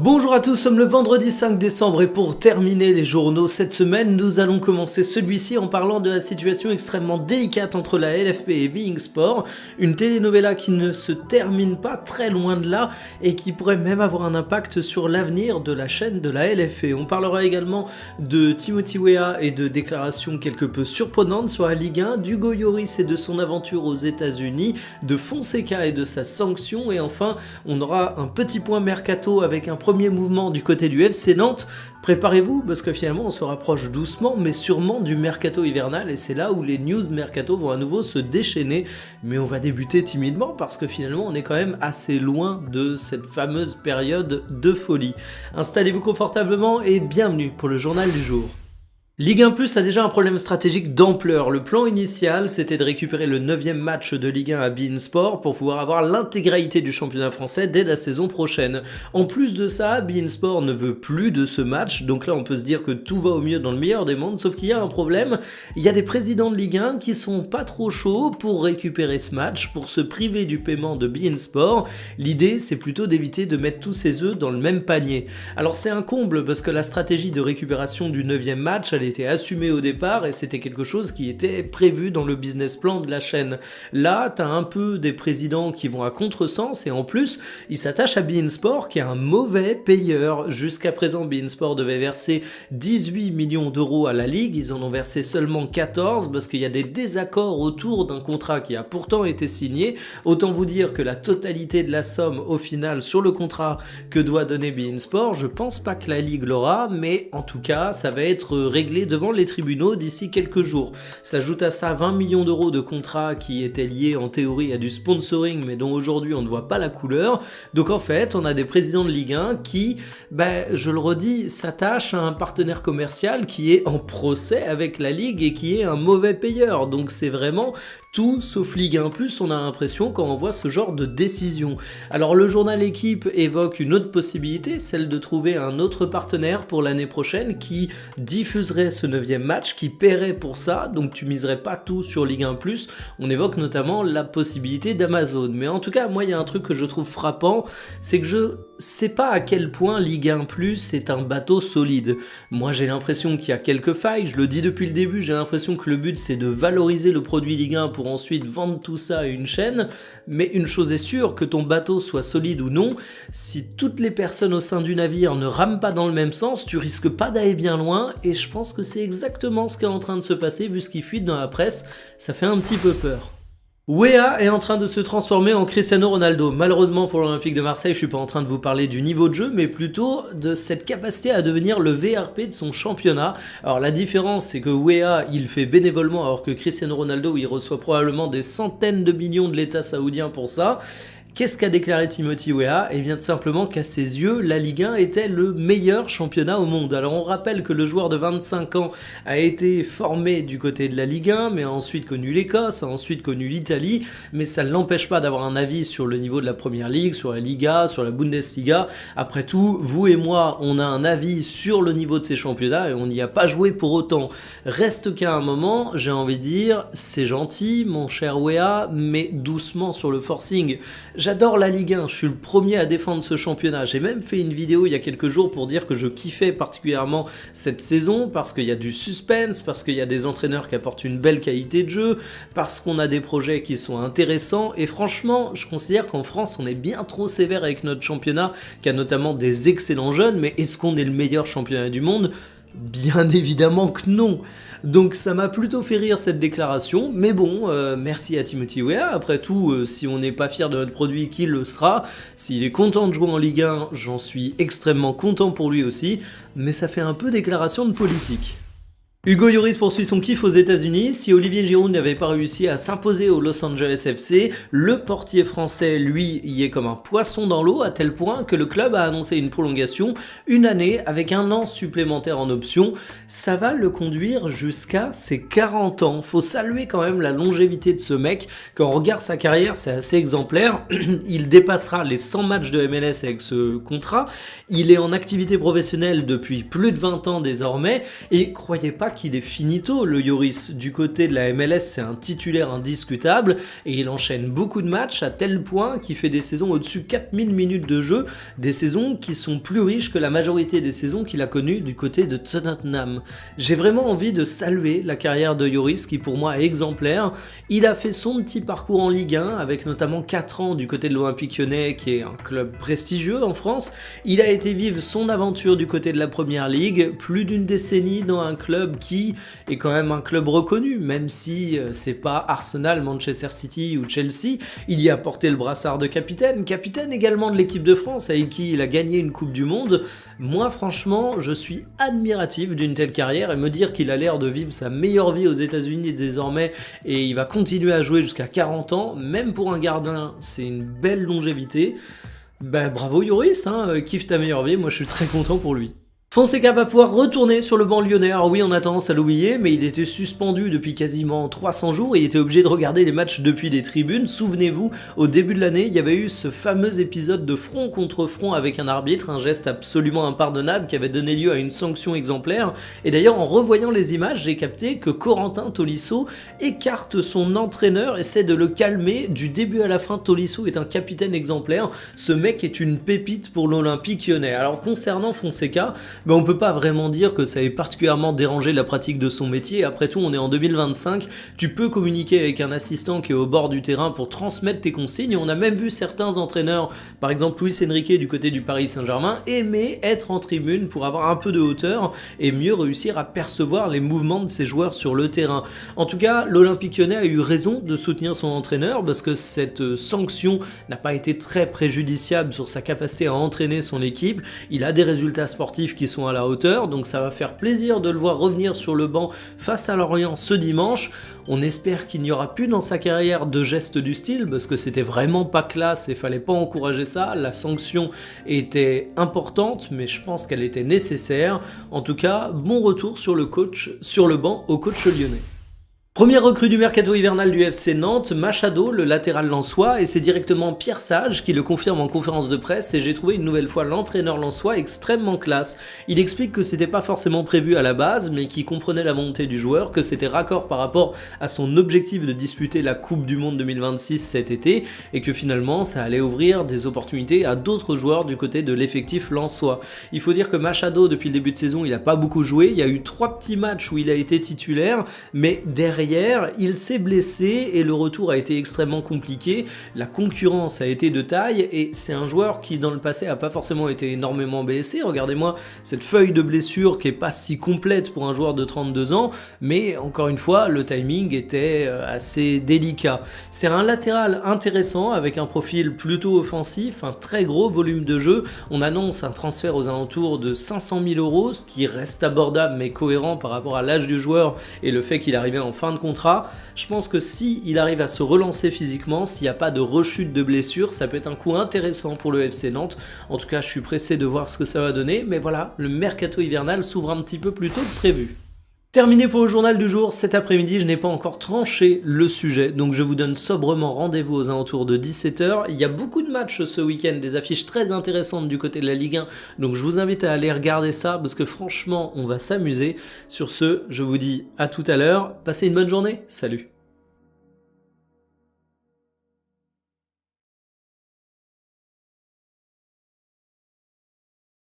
Bonjour à tous, nous sommes le vendredi 5 décembre et pour terminer les journaux cette semaine, nous allons commencer celui-ci en parlant de la situation extrêmement délicate entre la LFP et BeIN Sport, une telenovela qui ne se termine pas très loin de là et qui pourrait même avoir un impact sur l'avenir de la chaîne de la LFP. On parlera également de Timothy Weah et de déclarations quelque peu surprenantes sur la Ligue 1, d'Hugo Lloris et de son aventure aux États-Unis, de Fonseca et de sa sanction, et enfin on aura un petit point mercato avec un premier mouvement du côté du FC Nantes. Préparez-vous parce que finalement on se rapproche doucement mais sûrement du mercato hivernal et c'est là où les news mercato vont à nouveau se déchaîner, mais on va débuter timidement parce que finalement on est quand même assez loin de cette fameuse période de folie. Installez-vous confortablement et bienvenue pour le journal du jour. Ligue 1 Plus a déjà un problème stratégique d'ampleur. Le plan initial, c'était de récupérer le 9e match de Ligue 1 à beIN Sport pour pouvoir avoir l'intégralité du championnat français dès la saison prochaine. En plus de ça, beIN Sport ne veut plus de ce match, donc là on peut se dire que tout va au mieux dans le meilleur des mondes, sauf qu'il y a un problème, il y a des présidents de Ligue 1 qui sont pas trop chauds pour récupérer ce match, pour se priver du paiement de beIN Sport. L'idée, c'est plutôt d'éviter de mettre tous ses œufs dans le même panier. Alors c'est un comble parce que la stratégie de récupération du 9e match, elle était assumé au départ et c'était quelque chose qui était prévu dans le business plan de la chaîne. Là, t'as un peu des présidents qui vont à contresens et en plus, ils s'attachent à beIN Sport qui est un mauvais payeur. Jusqu'à présent, beIN Sport devait verser 18 millions d'euros à la Ligue, ils en ont versé seulement 14 parce qu'il y a des désaccords autour d'un contrat qui a pourtant été signé. Autant vous dire que la totalité de la somme au final sur le contrat que doit donner beIN Sport, je pense pas que la Ligue l'aura, mais en tout cas, ça va être réglé devant les tribunaux d'ici quelques jours. S'ajoute à ça 20 millions d'euros de contrats qui étaient liés en théorie à du sponsoring mais dont aujourd'hui on ne voit pas la couleur. Donc en fait on a des présidents de Ligue 1 qui, je le redis, s'attachent à un partenaire commercial qui est en procès avec la Ligue et qui est un mauvais payeur. Donc c'est vraiment tout sauf Ligue 1 Plus, on a l'impression quand on voit ce genre de décision. Alors le journal Équipe évoque une autre possibilité, celle de trouver un autre partenaire pour l'année prochaine qui diffuserait ce 9e match, qui paierait pour ça, donc tu miserais pas tout sur Ligue 1 Plus. On évoque notamment la possibilité d'Amazon. Mais en tout cas, moi il y a un truc que je trouve frappant, c'est que je sais pas à quel point Ligue 1 Plus est un bateau solide. Moi j'ai l'impression qu'il y a quelques failles, je le dis depuis le début, j'ai l'impression que le but c'est de valoriser le produit Ligue 1 pour ensuite vendre tout ça à une chaîne, mais une chose est sûre, que ton bateau soit solide ou non, si toutes les personnes au sein du navire ne rament pas dans le même sens, tu risques pas d'aller bien loin, et je pense que c'est exactement ce qui est en train de se passer vu ce qui fuite dans la presse, ça fait un petit peu peur. Weah est en train de se transformer en Cristiano Ronaldo. Malheureusement pour l'Olympique de Marseille, je suis pas en train de vous parler du niveau de jeu, mais plutôt de cette capacité à devenir le VRP de son championnat. Alors la différence, c'est que Weah, il fait bénévolement, alors que Cristiano Ronaldo, il reçoit probablement des centaines de millions de l'État saoudien pour ça. Qu'est-ce qu'a déclaré Timothy Weah? Eh bien, tout simplement qu'à ses yeux, la Ligue 1 était le meilleur championnat au monde. Alors, on rappelle que le joueur de 25 ans a été formé du côté de la Ligue 1, mais a ensuite connu l'Écosse, a ensuite connu l'Italie, mais ça ne l'empêche pas d'avoir un avis sur le niveau de la Première Ligue, sur la Liga, sur la Bundesliga. Après tout, vous et moi, on a un avis sur le niveau de ces championnats et on n'y a pas joué pour autant. Reste qu'à un moment, j'ai envie de dire, c'est gentil, mon cher Weah, mais doucement sur le forcing. J'adore la Ligue 1, je suis le premier à défendre ce championnat. J'ai même fait une vidéo il y a quelques jours pour dire que je kiffais particulièrement cette saison parce qu'il y a du suspense, parce qu'il y a des entraîneurs qui apportent une belle qualité de jeu, parce qu'on a des projets qui sont intéressants. Et franchement, je considère qu'en France, on est bien trop sévère avec notre championnat, qui a notamment des excellents jeunes. Mais est-ce qu'on est le meilleur championnat du monde ? Bien évidemment que non. Donc ça m'a plutôt fait rire cette déclaration, mais bon, merci à Timothy Weah. Après tout, si on n'est pas fier de notre produit, qui le sera? S'il est content de jouer en Ligue 1, j'en suis extrêmement content pour lui aussi, mais ça fait un peu déclaration de politique. Hugo Lloris poursuit son kiff aux États-Unis. Si Olivier Giroud n'avait pas réussi à s'imposer au Los Angeles FC, le portier français, lui, y est comme un poisson dans l'eau, à tel point que le club a annoncé une prolongation, une année, avec un an supplémentaire en option. Ça va le conduire jusqu'à ses 40 ans. Faut saluer quand même la longévité de ce mec. Quand on regarde sa carrière, c'est assez exemplaire. Il dépassera les 100 matchs de MLS avec ce contrat. Il est en activité professionnelle depuis plus de 20 ans désormais. Et croyez pas qu'il est finito, le Lloris. Du côté de la MLS, c'est un titulaire indiscutable et il enchaîne beaucoup de matchs à tel point qu'il fait des saisons au-dessus de 4000 minutes de jeu, des saisons qui sont plus riches que la majorité des saisons qu'il a connues du côté de Tottenham. J'ai vraiment envie de saluer la carrière de Lloris qui pour moi est exemplaire. Il a fait son petit parcours en Ligue 1 avec notamment 4 ans du côté de l'Olympique Lyonnais qui est un club prestigieux en France. Il a été vivre son aventure du côté de la Première Ligue, plus d'une décennie dans un club qui est quand même un club reconnu, même si c'est pas Arsenal, Manchester City ou Chelsea. Il y a porté le brassard de capitaine également de l'équipe de France avec qui il a gagné une Coupe du Monde. Moi franchement, je suis admiratif d'une telle carrière et me dire qu'il a l'air de vivre sa meilleure vie aux États-Unis désormais et il va continuer à jouer jusqu'à 40 ans, même pour un gardien, c'est une belle longévité. Bah bravo Lloris, kiffe ta meilleure vie, moi je suis très content pour lui. Fonseca va pouvoir retourner sur le banc lyonnais. Alors oui, on a tendance à l'oublier, mais il était suspendu depuis quasiment 300 jours et il était obligé de regarder les matchs depuis les tribunes. Souvenez-vous, au début de l'année, il y avait eu ce fameux épisode de front contre front avec un arbitre, un geste absolument impardonnable qui avait donné lieu à une sanction exemplaire. Et d'ailleurs, en revoyant les images, j'ai capté que Corentin Tolisso écarte son entraîneur, essaie de le calmer. Du début à la fin, Tolisso est un capitaine exemplaire. Ce mec est une pépite pour l'Olympique Lyonnais. Alors concernant Fonseca, mais on peut pas vraiment dire que ça ait particulièrement dérangé la pratique de son métier. Après tout, on est en 2025, tu peux communiquer avec un assistant qui est au bord du terrain pour transmettre tes consignes. On a même vu certains entraîneurs, par exemple Luis Enrique du côté du Paris Saint-Germain, aimer être en tribune pour avoir un peu de hauteur et mieux réussir à percevoir les mouvements de ses joueurs sur le terrain. En tout cas, l'Olympique Lyonnais a eu raison de soutenir son entraîneur parce que cette sanction n'a pas été très préjudiciable sur sa capacité à entraîner son équipe. Il a des résultats sportifs qui sont à la hauteur, donc ça va faire plaisir de le voir revenir sur le banc face à Lorient ce dimanche. On espère qu'il n'y aura plus dans sa carrière de gestes du style, parce que c'était vraiment pas classe et fallait pas encourager ça. La sanction était importante, mais je pense qu'elle était nécessaire. En tout cas, bon retour sur le banc au coach lyonnais. Première recrue du mercato hivernal du FC Nantes, Machado, le latéral lensois, et c'est directement Pierre Sage qui le confirme en conférence de presse, et j'ai trouvé une nouvelle fois l'entraîneur lensois extrêmement classe. Il explique que c'était pas forcément prévu à la base, mais qu'il comprenait la volonté du joueur, que c'était raccord par rapport à son objectif de disputer la Coupe du Monde 2026 cet été, et que finalement ça allait ouvrir des opportunités à d'autres joueurs du côté de l'effectif lensois. Il faut dire que Machado, depuis le début de saison, il a pas beaucoup joué, il y a eu 3 petits matchs où il a été titulaire, mais derrière, il s'est blessé et le retour a été extrêmement compliqué. La concurrence a été de taille et c'est un joueur qui dans le passé a pas forcément été énormément blessé. Regardez-moi cette feuille de blessure qui est pas si complète pour un joueur de 32 ans, mais encore une fois, le timing était assez délicat. C'est un latéral intéressant avec un profil plutôt offensif, un très gros volume de jeu. On annonce un transfert aux alentours de 500 000 €, ce qui reste abordable mais cohérent par rapport à l'âge du joueur et le fait qu'il arrivait en fin de contrat. Je pense que si il arrive à se relancer physiquement, s'il n'y a pas de rechute de blessure, ça peut être un coup intéressant pour le FC Nantes. En tout cas, je suis pressé de voir ce que ça va donner, mais voilà, le mercato hivernal s'ouvre un petit peu plus tôt que prévu. Terminé pour le journal du jour, cet après-midi, je n'ai pas encore tranché le sujet, donc je vous donne sobrement rendez-vous aux alentours de 17 h. Il y a beaucoup de matchs ce week-end, des affiches très intéressantes du côté de la Ligue 1, donc je vous invite à aller regarder ça, parce que franchement, on va s'amuser. Sur ce, je vous dis à tout à l'heure, passez une bonne journée, salut!